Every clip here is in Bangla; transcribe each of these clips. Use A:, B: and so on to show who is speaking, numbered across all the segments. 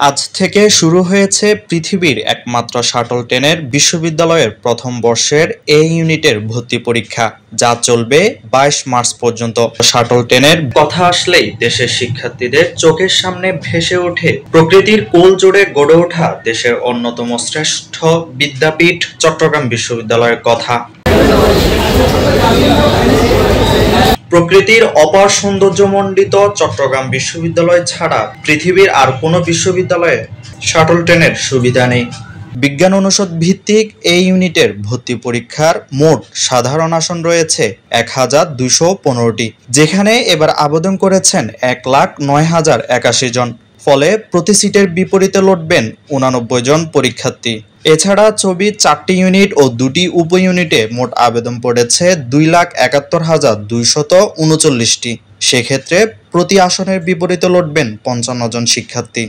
A: আজ থেকে শুরু হয়েছে পৃথিবীর একমাত্র শাটল ট্রেনের বিশ্ববিদ্যালয়ের প্রথম বর্ষের এ ইউনিটের ভর্তি পরীক্ষা, যা চলবে ২২ মার্চ পর্যন্ত। শাটল ট্রেনের কথা আসলেই দেশের শিক্ষার্থীদের চোখের সামনে ভেসে ওঠে প্রকৃতির কোল জোড়ে গড়ে ওঠা দেশের অন্যতম শ্রেষ্ঠ বিদ্যাপীঠ চট্টগ্রাম বিশ্ববিদ্যালয়ের কথা। প্রকৃতির অপার সৌন্দর্যমণ্ডিত চট্টগ্রাম বিশ্ববিদ্যালয় ছাড়া পৃথিবীর আর কোনো বিশ্ববিদ্যালয়ে শাটল ট্রেনের সুবিধা নেই। বিজ্ঞান অনুষদ ভিত্তিক এই ইউনিটের ভর্তি পরীক্ষার মোট সাধারণ আসন রয়েছে ১,২১৫টি, যেখানে এবার আবেদন করেছেন ১,০৯,০৮১ জন। ফলে প্রতি সিটের বিপরীতে লড়বেন ৮৯ জন পরীক্ষার্থী। এছাড়া ছবির ৪টি ইউনিট ও ২টি উপ ইউনিটে মোট আবেদন পড়েছে ২,৭১,২৩৯টি। সেক্ষেত্রে প্রতি আসনের বিপরীতে লড়বেন ৫৫ জন শিক্ষার্থী।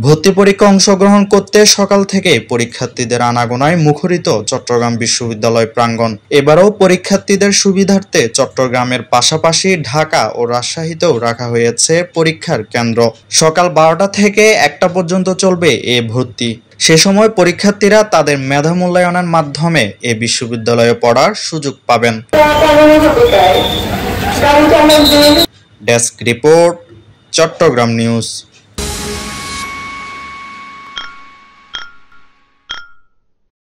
A: ভর্তি পরীক্ষা অংশগ্রহণ করতে সকাল থেকে পরীক্ষার্থীদের আনাগোনায় মুখরিত চট্টগ্রাম বিশ্ববিদ্যালয় প্রাঙ্গণ। এবারও পরীক্ষার্থীদের সুবিধার্থে চট্টগ্রামের পাশাপাশি ঢাকা ও রাজশাহীতেও রাখা হয়েছে পরীক্ষার কেন্দ্র। সকাল ১২টা থেকে ১টা পর্যন্ত চলবে এ ভর্তি। সে সময় পরীক্ষার্থীরা তাদের মেধা মূল্যায়নের মাধ্যমে এ বিশ্ববিদ্যালয়ে পড়ার সুযোগ পাবেন। Desk report, Chattogram news.